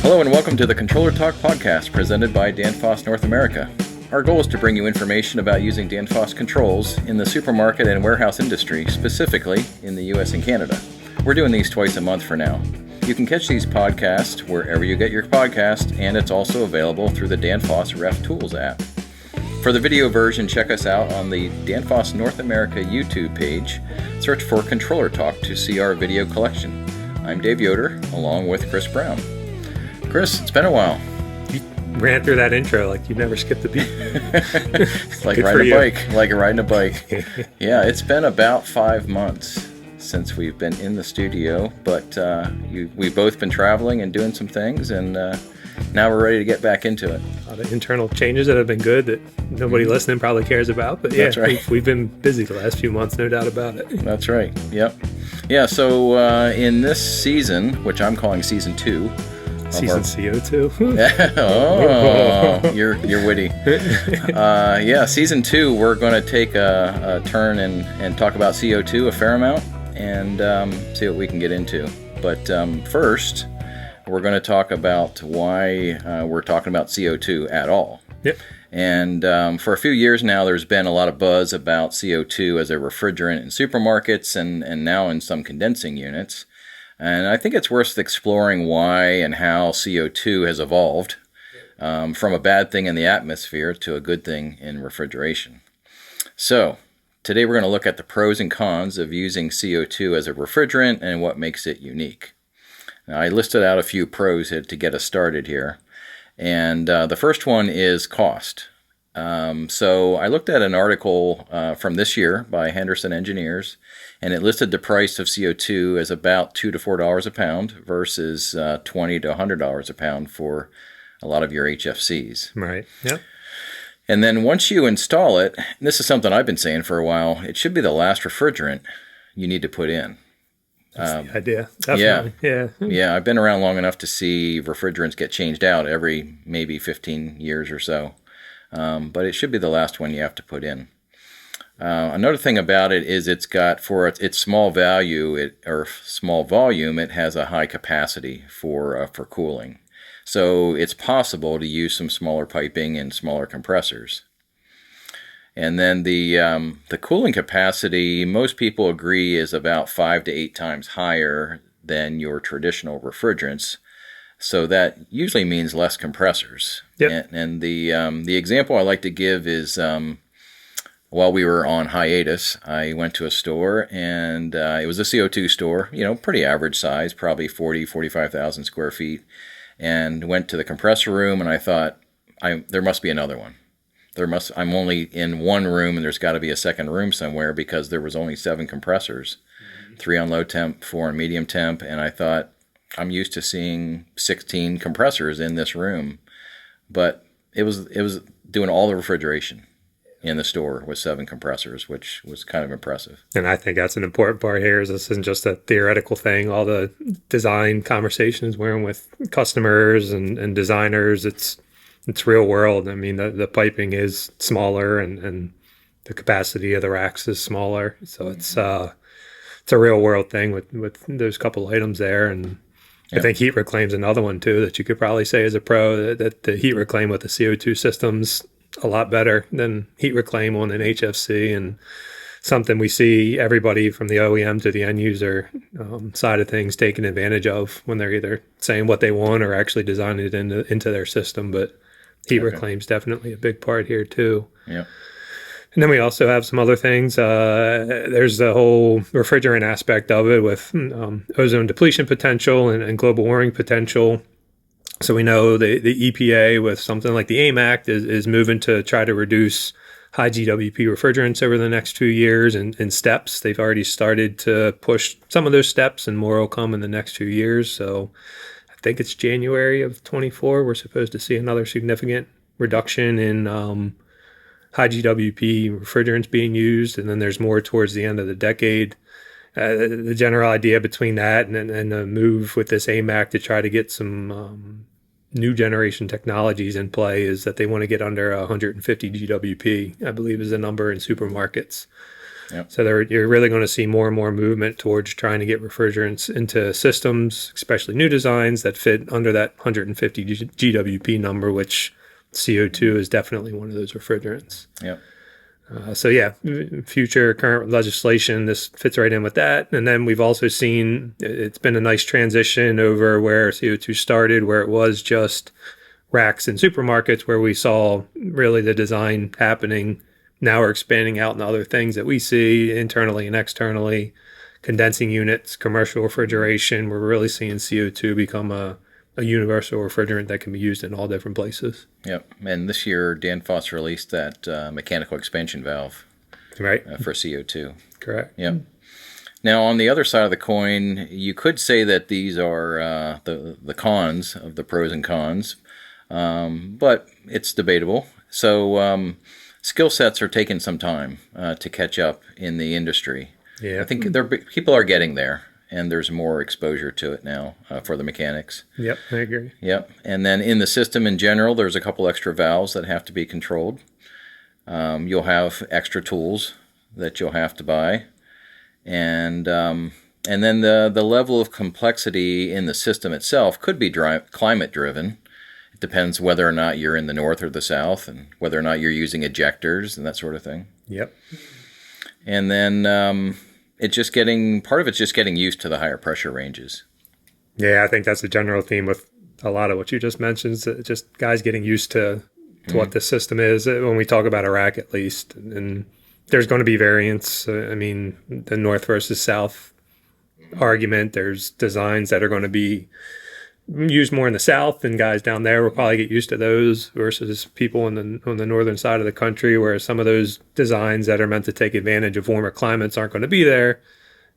Hello and welcome to the Controller Talk podcast presented by Danfoss North America. Our goal is to bring you information about using Danfoss controls in the supermarket and warehouse industry, specifically in the US and Canada. We're doing these twice a month for now. You can catch these podcasts wherever you get your podcast, and it's also available through the Danfoss Ref Tools app. For the video version, check us out on the Danfoss North America YouTube page. Search for Controller Talk to see our video collection. I'm Dave Yoder, along with Chris Brown. Chris, it's been a while. You ran through that intro like you never skipped a beat. It's like riding a bike. Yeah, it's been about 5 months since we've been in the studio, but we've both been traveling and doing some things, and now we're ready to get back into it. A lot of internal changes that have been good that nobody listening probably cares about, but yeah, that's right. We've been busy the last few months, no doubt about it. That's right, yep. Yeah, so in this season, which I'm calling Season 2, Season CO₂. Oh, you're witty. Season 2, we're going to take a turn and talk about CO₂ a fair amount and see what we can get into. But first, we're going to talk about why we're talking about CO₂ at all. Yep. And for a few years now, there's been a lot of buzz about CO₂ as a refrigerant in supermarkets and now in some condensing units. And I think it's worth exploring why and how CO₂ has evolved from a bad thing in the atmosphere to a good thing in refrigeration. So, today we're going to look at the pros and cons of using CO₂ as a refrigerant and what makes it unique. Now, I listed out a few pros to get us started here. And the first one is cost. So I looked at an article from this year by Henderson Engineers, and it listed the price of CO₂ as about $2 to $4 a pound versus $20 to $100 a pound for a lot of your HFCs. Right. Yep. And then once you install it, and this is something I've been saying for a while, it should be the last refrigerant you need to put in. That's the idea. Definitely. Yeah. I've been around long enough to see refrigerants get changed out every maybe 15 years or so. But it should be the last one you have to put in. Another thing about it is it's got, for its small value or small volume, it has a high capacity for cooling. So it's possible to use some smaller piping and smaller compressors. And then the cooling capacity, most people agree, is about 5 to 8 times higher than your traditional refrigerants. So that usually means less compressors. Yep. And the example I like to give is while we were on hiatus, I went to a store, and it was a CO₂ store, pretty average size, probably 45,000 square feet, and went to the compressor room, and I thought, there must be another one. I'm only in one room, and there's got to be a second room somewhere because there was only 7 compressors, 3 on low temp, 4 on medium temp, and I thought, I'm used to seeing 16 compressors in this room, but it was doing all the refrigeration in the store with 7 compressors, which was kind of impressive. And I think that's an important part here, is this isn't just a theoretical thing. All the design conversations we're in with customers and designers, it's real world. I mean, the piping is smaller and the capacity of the racks is smaller. So it's a real world thing with those couple items there. And I think heat reclaim's another one too that you could probably say is a pro, that the heat reclaim with the CO₂ system's a lot better than heat reclaim on an HFC, and something we see everybody from the OEM to the end user side of things taking advantage of when they're either saying what they want or actually designing it into their system. But heat reclaim's definitely a big part here too. Yeah. And then we also have some other things. There's the whole refrigerant aspect of it with ozone depletion potential and global warming potential. So we know the EPA with something like the AIM Act is moving to try to reduce high GWP refrigerants over the next few years in steps. They've already started to push some of those steps, and more will come in the next few years. So I think it's January of 24. We're supposed to see another significant reduction in high GWP refrigerants being used, and then there's more towards the end of the decade. The general idea between that and the move with this AIM Act to try to get some new generation technologies in play is that they want to get under 150 GWP, I believe is the number in supermarkets. Yep. So you're really going to see more and more movement towards trying to get refrigerants into systems, especially new designs that fit under that 150 GWP number, which CO2 is definitely one of those refrigerants. Yep. Future current legislation, this fits right in with that. And then we've also seen it's been a nice transition over where CO2 started, where it was just racks in supermarkets, where we saw really the design happening. Now we're expanding out in other things that we see internally and externally, condensing units, commercial refrigeration. We're really seeing CO2 become a universal refrigerant that can be used in all different places. Yep. And this year, Danfoss released that mechanical expansion valve, right, for CO2. Correct. Yep. Now, on the other side of the coin, you could say that these are the cons of the pros and cons, but it's debatable. So skill sets are taking some time to catch up in the industry. Yeah. I think people are getting there, and there's more exposure to it now for the mechanics. Yep, I agree. Yep. And then in the system in general, there's a couple extra valves that have to be controlled. You'll have extra tools that you'll have to buy. And then the level of complexity in the system itself could be climate driven. It depends whether or not you're in the north or the south, and whether or not you're using ejectors and that sort of thing. Yep. And then part of it's just getting used to the higher pressure ranges. Yeah, I think that's the general theme with a lot of what you just mentioned. Is just guys getting used to what the system is when we talk about a rack, at least. And there's going to be variance. I mean, the north versus south argument, there's designs that are going to be used more in the south, and guys down there will probably get used to those versus people on the northern side of the country, where some of those designs that are meant to take advantage of warmer climates aren't going to be there.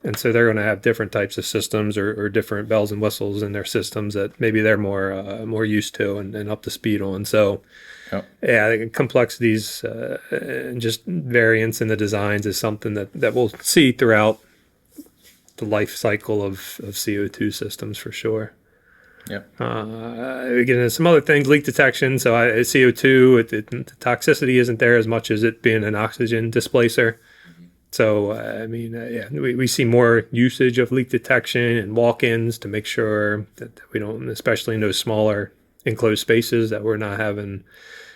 And so they're going to have different types of systems or different bells and whistles in their systems that maybe they're more used to and up to speed on. So, yeah, I think complexities and just variance in the designs is something that we'll see throughout the life cycle of CO2 systems for sure. Yep. We get into some other things, leak detection. So CO2, the toxicity isn't there as much as it being an oxygen displacer. So, we see more usage of leak detection and walk-ins to make sure that we don't, especially in those smaller enclosed spaces, that we're not having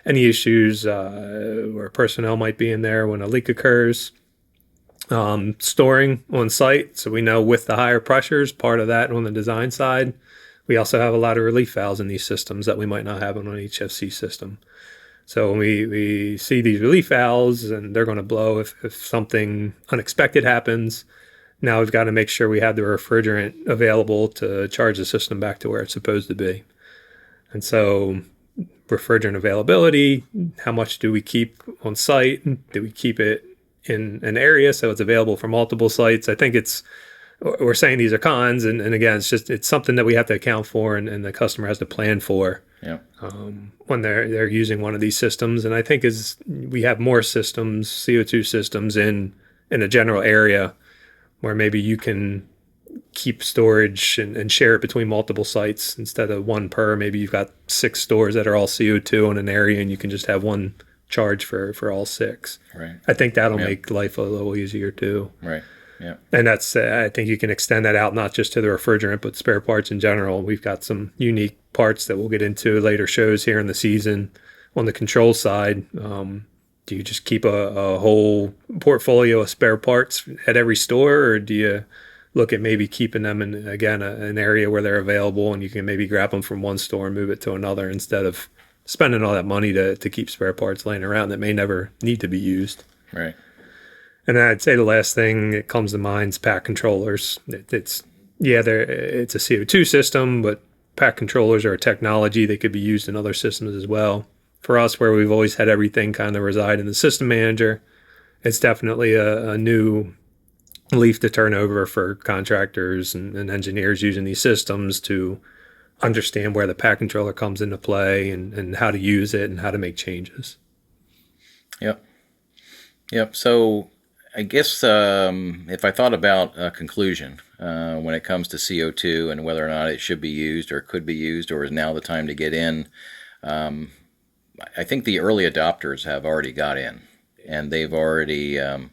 any issues where personnel might be in there when a leak occurs. Storing on site. So we know with the higher pressures, part of that on the design side. We also have a lot of relief valves in these systems that we might not have on an HFC system. So when we see these relief valves and they're going to blow if something unexpected happens, now we've got to make sure we have the refrigerant available to charge the system back to where it's supposed to be. And so refrigerant availability, how much do we keep on site? Do we keep it in an area so it's available for multiple sites? I think we're saying these are cons, and again, it's something that we have to account for, and the customer has to plan for when they're using one of these systems. And I think as we have more systems, CO2 systems in a general area where maybe you can keep storage and share it between multiple sites instead of one per. Maybe you've got 6 stores that are all CO2 in an area, and you can just have one charge for all 6. Right. I think that'll make life a little easier too. Right. Yeah. And that's, I think you can extend that out not just to the refrigerant, but spare parts in general. We've got some unique parts that we'll get into later shows here in the season. On the control side, do you just keep a whole portfolio of spare parts at every store, or do you look at maybe keeping them in, again, an area where they're available and you can maybe grab them from one store and move it to another instead of spending all that money to keep spare parts laying around that may never need to be used? Right. And I'd say the last thing that comes to mind is pack controllers. It's a CO2 system, but pack controllers are a technology that could be used in other systems as well. For us, where we've always had everything kind of reside in the system manager, it's definitely a new leaf to turn over for contractors and engineers using these systems to understand where the pack controller comes into play and how to use it and how to make changes. Yep. So I guess if I thought about a conclusion when it comes to CO2 and whether or not it should be used or could be used or is now the time to get in, I think the early adopters have already got in, and they've already kind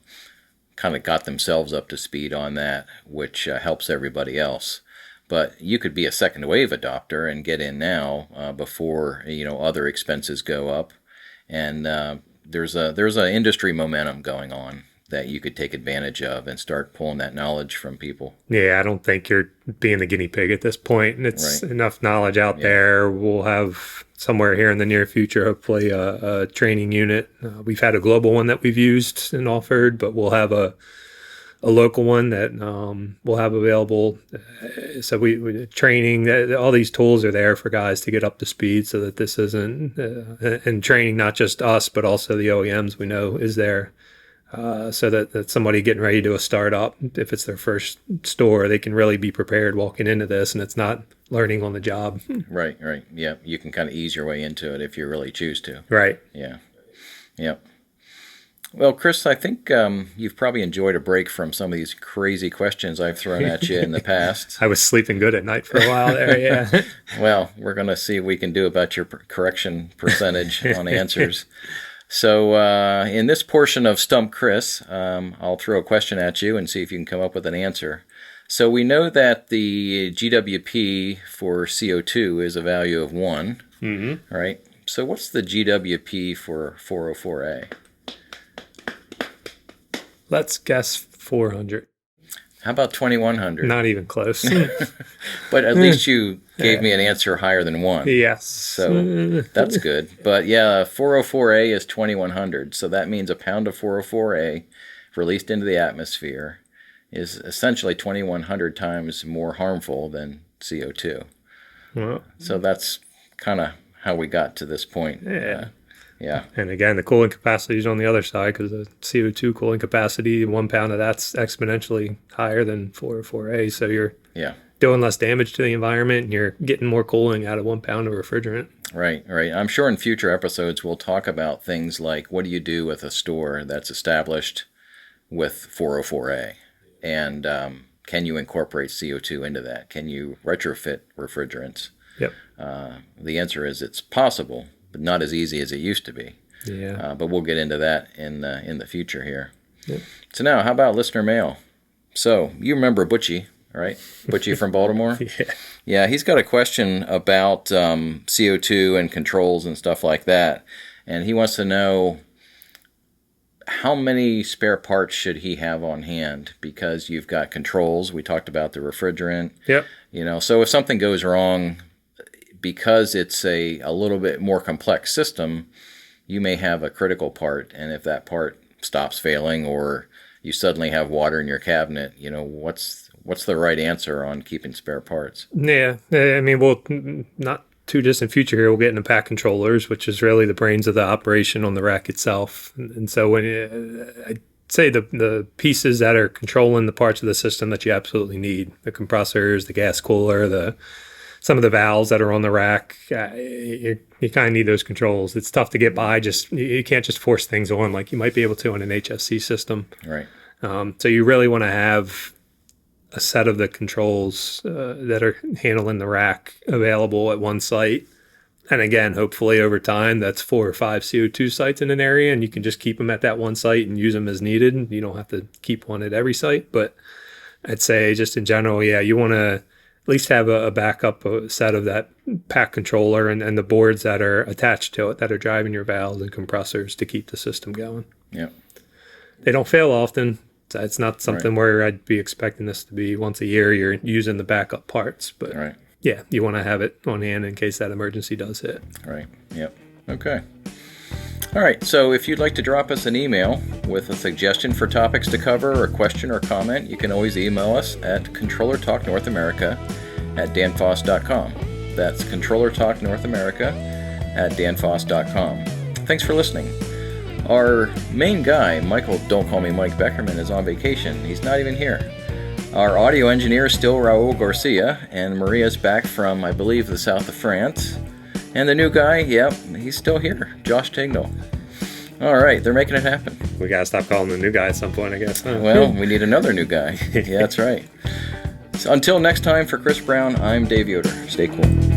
kind of got themselves up to speed on that, which helps everybody else. But you could be a second wave adopter and get in now before other expenses go up, and there's a industry momentum going on that you could take advantage of and start pulling that knowledge from people. Yeah, I don't think you're being the guinea pig at this point. And it's enough knowledge out there. We'll have somewhere here in the near future, hopefully, a training unit. We've had a global one that we've used and offered, but we'll have a local one that we'll have available. So we training, all these tools are there for guys to get up to speed so that this isn't, and training not just us, but also the OEMs we know is there. So that somebody getting ready to do a startup, if it's their first store, they can really be prepared walking into this, and it's not learning on the job. Right. Yeah, you can kind of ease your way into it if you really choose to. Right. Yeah. Yep. Well, Chris, I think you've probably enjoyed a break from some of these crazy questions I've thrown at you in the past. I was sleeping good at night for a while there, yeah. Well, we're going to see what we can do about your correction percentage on answers. So in this portion of Stump Chris, I'll throw a question at you and see if you can come up with an answer. So we know that the GWP for CO2 is a value of 1, right? So what's the GWP for 404A? Let's guess 400. How about 2100? Not even close. But at least you gave me an answer higher than 1. Yes. So that's good. But yeah, 404A is 2100. So that means a pound of 404A released into the atmosphere is essentially 2100 times more harmful than CO2. Well, so that's kind of how we got to this point. Yeah. Yeah. And again, the cooling capacity is on the other side because the CO2 cooling capacity, 1 pound of that's exponentially higher than 404A. So you're doing less damage to the environment and you're getting more cooling out of 1 pound of refrigerant. Right. I'm sure in future episodes we'll talk about things like what do you do with a store that's established with 404A? And can you incorporate CO2 into that? Can you retrofit refrigerants? Yep. The answer is it's possible, but not as easy as it used to be. Yeah. But we'll get into that in the future here. Yep. So now, how about listener mail? So you remember Butchie, right? Butchie from Baltimore? Yeah, he's got a question about CO2 and controls and stuff like that. And he wants to know how many spare parts should he have on hand? Because you've got controls. We talked about the refrigerant. Yep. So if something goes wrong, because it's a little bit more complex system, you may have a critical part. And if that part stops failing or you suddenly have water in your cabinet, what's the right answer on keeping spare parts? Yeah. I mean, we'll not too distant future here, we'll get into pack controllers, which is really the brains of the operation on the rack itself. And so when I'd say the pieces that are controlling the parts of the system that you absolutely need, the compressors, the gas cooler, some of the valves that are on the rack, you kind of need those controls. It's tough to get by. You can't just force things on like you might be able to on an HFC system. Right. So you really want to have a set of the controls that are handling the rack available at one site. And again, hopefully over time, that's 4 or 5 CO2 sites in an area, and you can just keep them at that one site and use them as needed. You don't have to keep one at every site. But I'd say just in general, you want to at least have a backup set of that pack controller and the boards that are attached to it that are driving your valves and compressors to keep the system going. Yeah. They don't fail often. It's not something where I'd be expecting this to be once a year you're using the backup parts. But yeah, you want to have it on hand in case that emergency does hit. Right. Yep. Okay. All right. So if you'd like to drop us an email with a suggestion for topics to cover or a question or comment, you can always email us at controllertalknorthamerica@danfoss.com. That's controllertalknorthamerica@danfoss.com. Thanks for listening. Our main guy, Michael, don't call me Mike Beckerman, is on vacation. He's not even here. Our audio engineer is still Raul Garcia, and Maria's back from, I believe, the south of France. And the new guy, he's still here, Josh Tignall. All right, they're making it happen. We got to stop calling the new guy at some point, I guess. Huh? Well, we need another new guy. Yeah, that's right. So until next time, for Chris Brown, I'm Dave Yoder. Stay cool.